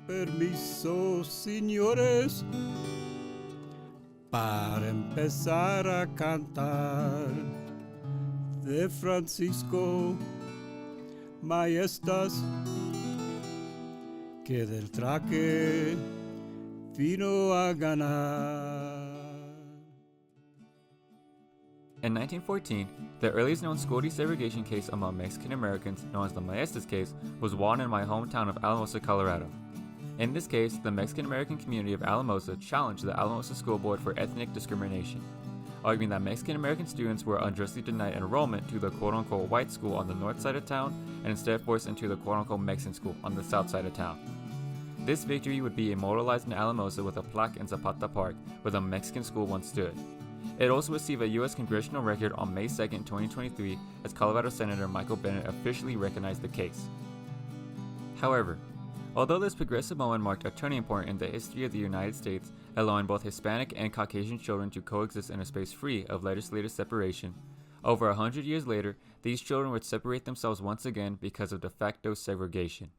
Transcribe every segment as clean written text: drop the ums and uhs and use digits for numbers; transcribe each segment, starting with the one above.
Permiso, señores, para empezar a cantar de Francisco Maestas, que del traque vino a ganar. In 1914, the earliest known school desegregation case among Mexican Americans, known as the Maestas case, was won in my hometown of Alamosa, Colorado. In this case, the Mexican American community of Alamosa challenged the Alamosa School Board for ethnic discrimination, arguing that Mexican American students were unjustly denied enrollment to the quote-unquote white school on the north side of town and instead forced into the quote-unquote Mexican school on the south side of town. This victory would be immortalized in Alamosa with a plaque in Zapata Park where the Mexican school once stood. It also received a U.S. congressional record on May 2, 2023, as Colorado Senator Michael Bennet officially recognized the case. However, although this progressive moment marked a turning point in the history of the United States, allowing both Hispanic and Caucasian children to coexist in a space free of legislative separation, over 100 years later, these children would separate themselves once again because of de facto segregation.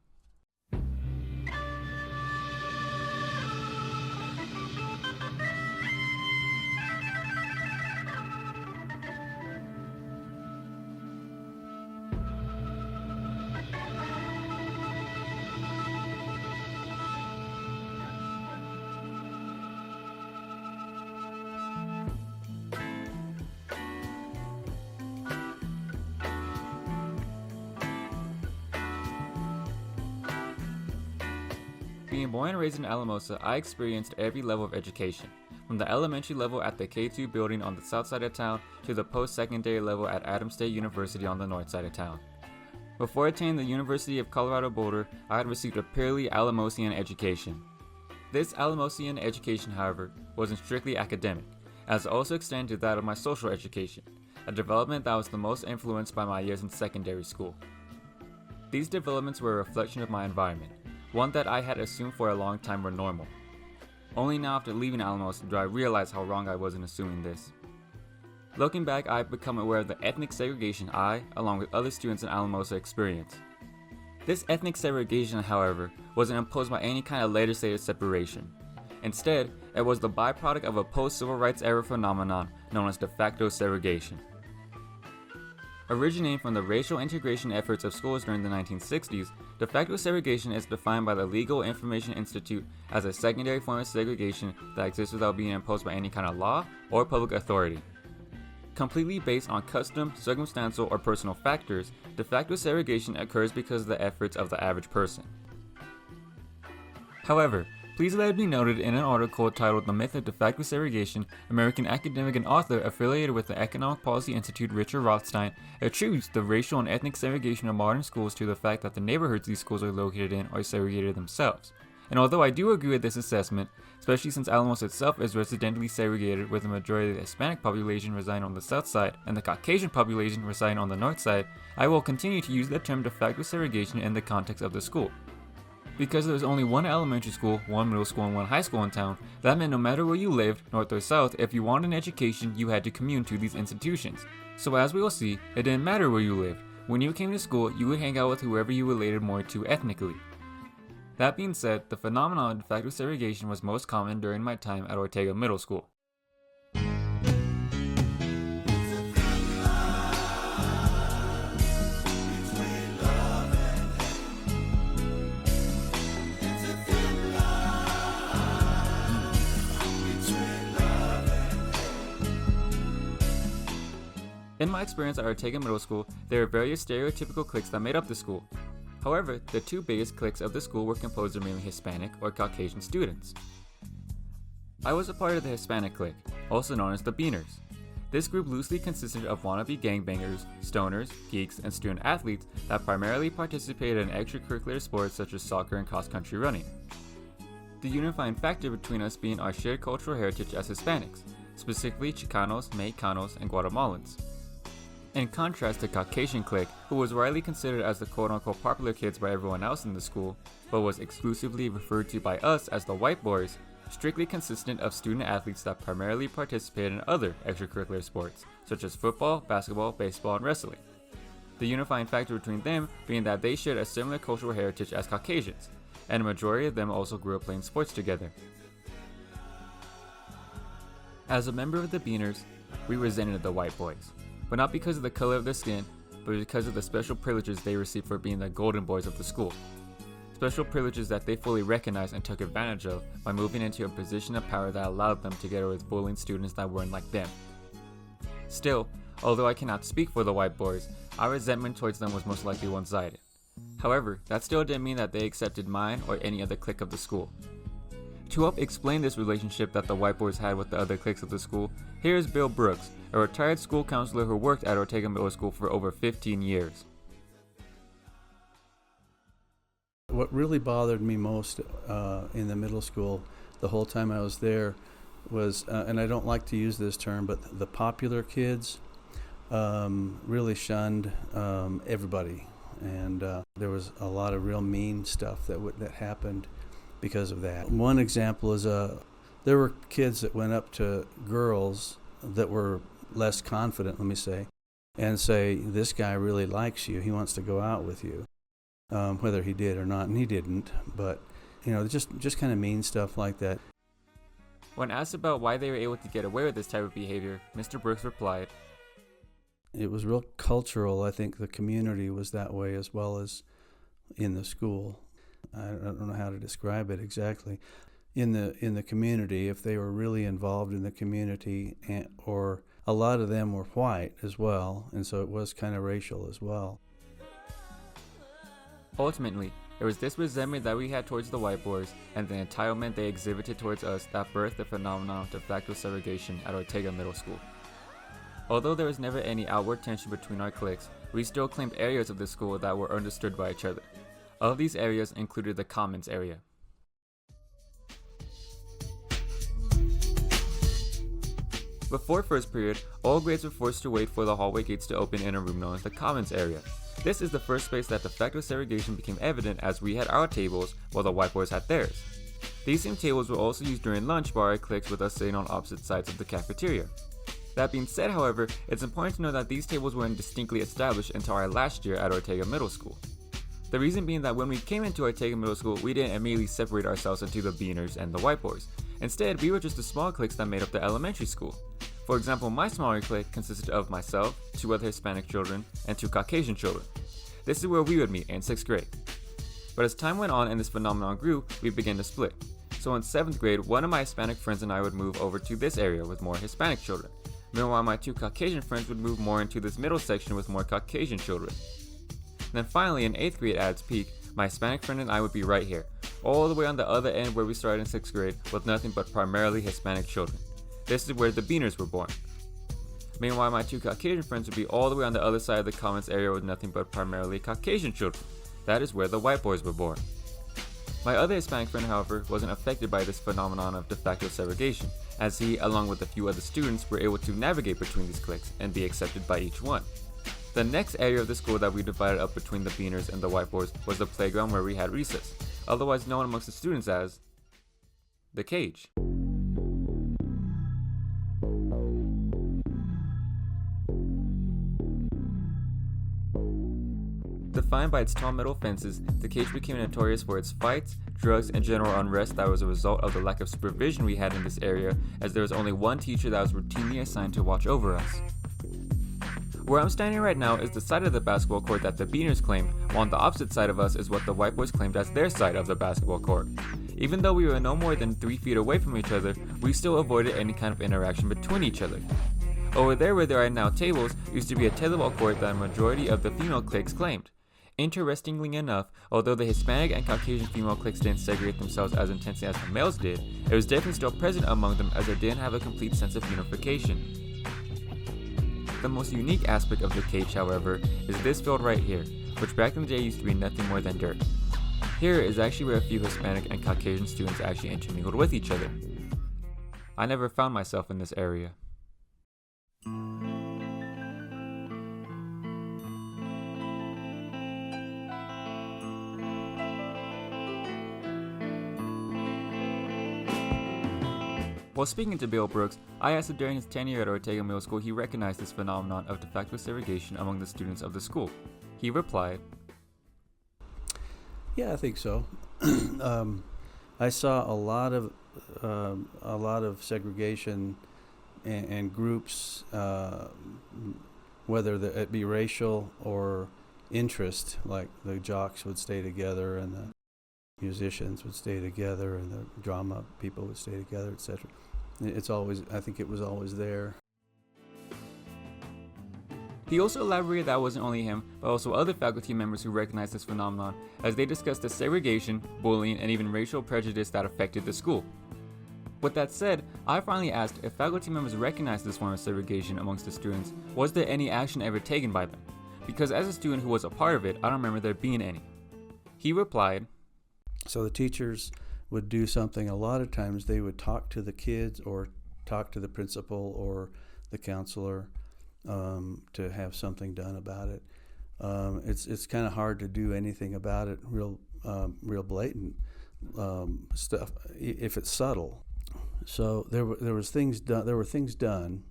Being born and raised in Alamosa, I experienced every level of education, from the elementary level at the K2 building on the south side of town to the post-secondary level at Adams State University on the north side of town. Before attending the University of Colorado Boulder, I had received a purely Alamosian education. This Alamosian education, however, wasn't strictly academic, as it also extended to that of my social education, a development that was the most influenced by my years in secondary school. These developments were a reflection of my environment, one that I had assumed for a long time were normal. Only now after leaving Alamosa do I realize how wrong I was in assuming this. Looking back, I have become aware of the ethnic segregation I, along with other students in Alamosa, experienced. This ethnic segregation, however, wasn't imposed by any kind of legislative separation. Instead, it was the byproduct of a post-civil rights era phenomenon known as de facto segregation. Originating from the racial integration efforts of schools during the 1960s, de facto segregation is defined by the Legal Information Institute as a secondary form of segregation that exists without being imposed by any kind of law or public authority. Completely based on custom, circumstantial, or personal factors, de facto segregation occurs because of the efforts of the average person. However, please let it be noted in an article titled The Myth of De Facto Segregation, American academic and author affiliated with the Economic Policy Institute Richard Rothstein attributes the racial and ethnic segregation of modern schools to the fact that the neighborhoods these schools are located in are segregated themselves. And although I do agree with this assessment, especially since Alamosa itself is residentially segregated with the majority of the Hispanic population residing on the south side and the Caucasian population residing on the north side, I will continue to use the term de facto segregation in the context of the school. Because there was only one elementary school, one middle school, and one high school in town, that meant no matter where you lived, north or south, if you wanted an education, you had to commute to these institutions. So as we will see, it didn't matter where you lived. When you came to school, you would hang out with whoever you related more to ethnically. That being said, the phenomenon of de facto segregation was most common during my time at Ortega Middle School. In my experience at Ortega Middle School, there were various stereotypical cliques that made up the school. However, the two biggest cliques of the school were composed of mainly Hispanic or Caucasian students. I was a part of the Hispanic clique, also known as the Beaners. This group loosely consisted of wannabe gangbangers, stoners, geeks, and student athletes that primarily participated in extracurricular sports such as soccer and cross-country running. The unifying factor between us being our shared cultural heritage as Hispanics, specifically Chicanos, Mexicanos, and Guatemalans. In contrast to Caucasian clique, who was widely considered as the quote-unquote popular kids by everyone else in the school, but was exclusively referred to by us as the white boys, strictly consistent of student athletes that primarily participated in other extracurricular sports, such as football, basketball, baseball, and wrestling. The unifying factor between them being that they shared a similar cultural heritage as Caucasians, and a majority of them also grew up playing sports together. As a member of the Beaners, we resented the white boys, but not because of the color of their skin, but because of the special privileges they received for being the golden boys of the school. Special privileges that they fully recognized and took advantage of by moving into a position of power that allowed them to get away with bullying students that weren't like them. Still, although I cannot speak for the white boys, our resentment towards them was most likely one-sided. However, that still didn't mean that they accepted mine or any other clique of the school. To help explain this relationship that the white boys had with the other cliques of the school, here is Bill Brooks, a retired school counselor who worked at Ortega Middle School for over 15 years. What really bothered me most in the middle school the whole time I was there was, and I don't like to use this term, but the popular kids really shunned everybody. And there was a lot of real mean stuff that happened because of that. One example is there were kids that went up to girls that were less confident, let me say, and say, "This guy really likes you. He wants to go out with you," whether he did or not, and he didn't. But just kind of mean stuff like that. When asked about why they were able to get away with this type of behavior, Mr. Brooks replied, "It was real cultural. I think the community was that way as well as in the school. I don't know how to describe it exactly. In the community, if they were really involved in the community, or a lot of them were white as well, and so it was kind of racial as well." Ultimately, it was this resentment that we had towards the white boys and the entitlement they exhibited towards us that birthed the phenomenon of de facto segregation at Ortega Middle School. Although there was never any outward tension between our cliques, we still claimed areas of the school that were understood by each other. Of these areas included the Commons area. Before first period, all grades were forced to wait for the hallway gates to open in a room known as the Commons area. This is the first space that de facto segregation became evident, as we had our tables while the white boys had theirs. These same tables were also used during lunch by our cliques, with us sitting on opposite sides of the cafeteria. That being said, however, it's important to know that these tables weren't distinctly established until our last year at Ortega Middle School. The reason being that when we came into Ortega Middle School, we didn't immediately separate ourselves into the Beaners and the white boys. Instead, we were just the small cliques that made up the elementary school. For example, my smaller clique consisted of myself, 2 other Hispanic children, and 2 Caucasian children. This is where we would meet in 6th grade. But as time went on and this phenomenon grew, we began to split. So in 7th grade, one of my Hispanic friends and I would move over to this area with more Hispanic children. Meanwhile, my 2 Caucasian friends would move more into this middle section with more Caucasian children. Then finally, in 8th grade at its peak, my Hispanic friend and I would be right here, all the way on the other end where we started in 6th grade, with nothing but primarily Hispanic children. This is where the Beaners were born. Meanwhile, my 2 Caucasian friends would be all the way on the other side of the Commons area with nothing but primarily Caucasian children. That is where the white boys were born. My other Hispanic friend, however, wasn't affected by this phenomenon of de facto segregation, as he, along with a few other students, were able to navigate between these cliques and be accepted by each one. The next area of the school that we divided up between the Beaners and the white boys was the playground where we had recess, otherwise known amongst the students as the cage. Defined by its tall metal fences, the cage became notorious for its fights, drugs, and general unrest that was a result of the lack of supervision we had in this area, as there was only one teacher that was routinely assigned to watch over us. Where I'm standing right now is the side of the basketball court that the Beaners claimed, while on the opposite side of us is what the white boys claimed as their side of the basketball court. Even though we were no more than 3 feet away from each other, we still avoided any kind of interaction between each other. Over there where there are now tables used to be a tetherball court that a majority of the female cliques claimed. Interestingly enough, although the Hispanic and Caucasian female cliques didn't segregate themselves as intensely as the males did, it was definitely still present among them, as they didn't have a complete sense of unification. The most unique aspect of the cage, however, is this field right here, which back in the day used to be nothing more than dirt. Here is actually where a few Hispanic and Caucasian students actually intermingled with each other. I never found myself in this area. While speaking to Bill Brooks, I asked if during his tenure at Ortega Middle School he recognized this phenomenon of de facto segregation among the students of the school. He replied, "Yeah, I think so. I saw a lot of segregation and groups, whether it be racial or interest, like the jocks would stay together and the musicians would stay together and the drama people would stay together, etc. I think it was always there. He also elaborated that it wasn't only him, but also other faculty members who recognized this phenomenon as they discussed the segregation, bullying, and even racial prejudice that affected the school. With that said, I finally asked if faculty members recognized this form of segregation amongst the students, was there any action ever taken by them? Because as a student who was a part of it, I don't remember there being any. He replied, so the teachers would do something. A lot of times they would talk to the kids or talk to the principal or the counselor to have something done about it. It's kind of hard to do anything about it, real blatant stuff, if it's subtle. So there were things done,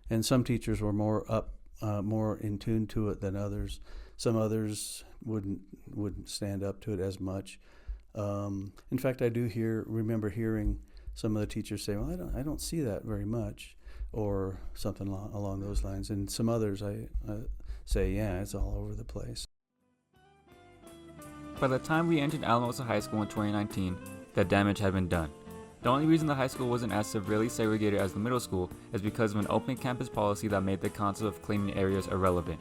and some teachers were more in tune to it than others. Some others wouldn't stand up to it as much. In fact, I remember hearing some of the teachers say, "Well, I don't see that very much," or something along those lines. And some others I say, "Yeah, it's all over the place." By the time we entered Alamosa High School in 2019, the damage had been done. The only reason the high school wasn't as severely segregated as the middle school is because of an open campus policy that made the concept of claiming areas irrelevant.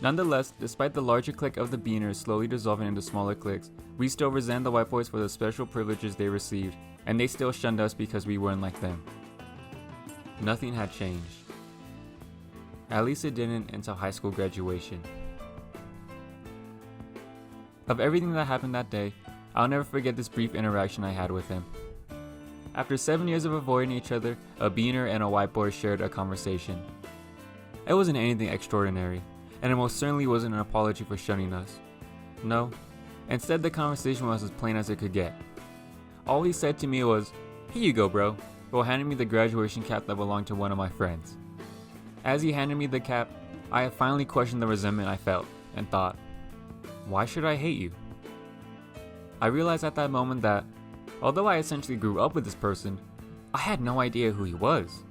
Nonetheless, despite the larger clique of the Beaners slowly dissolving into smaller cliques, we still resent the white boys for the special privileges they received, and they still shunned us because we weren't like them. Nothing had changed. At least it didn't until high school graduation. Of everything that happened that day, I'll never forget this brief interaction I had with him. After 7 years of avoiding each other, a Beaner and a white boy shared a conversation. It wasn't anything extraordinary, and it most certainly wasn't an apology for shunning us. No, instead the conversation was as plain as it could get. All he said to me was, "Here you go, bro," while handing me the graduation cap that belonged to one of my friends. As he handed me the cap, I had finally questioned the resentment I felt, and thought, why should I hate you? I realized at that moment that, although I essentially grew up with this person, I had no idea who he was.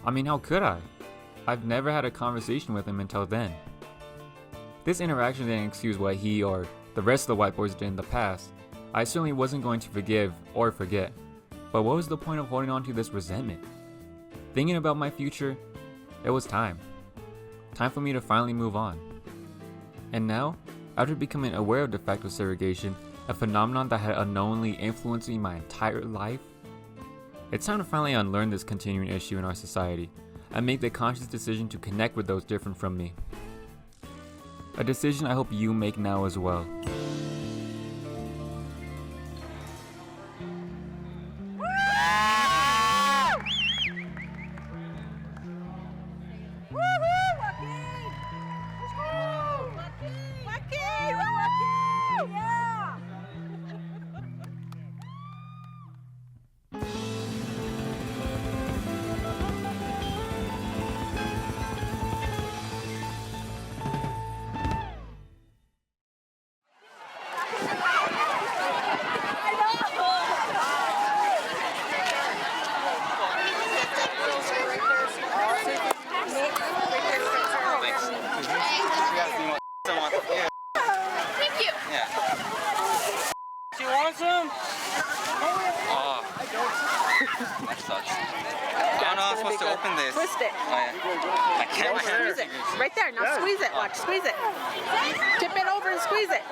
I mean, how could I? I've never had a conversation with him until then. This interaction didn't excuse what he or the rest of the white boys did in the past. I certainly wasn't going to forgive or forget. But what was the point of holding on to this resentment? Thinking about my future, it was time. Time for me to finally move on. And now, after becoming aware of de facto segregation, a phenomenon that had unknowingly influenced me my entire life, it's time to finally unlearn this continuing issue in our society and make the conscious decision to connect with those different from me. A decision I hope you make now as well. That sucks. I don't know how I'm supposed to open this. Twist it. Oh, yeah. I can't. Squeeze it. Right there. Now squeeze it. Watch. Squeeze it. Tip it over and squeeze it.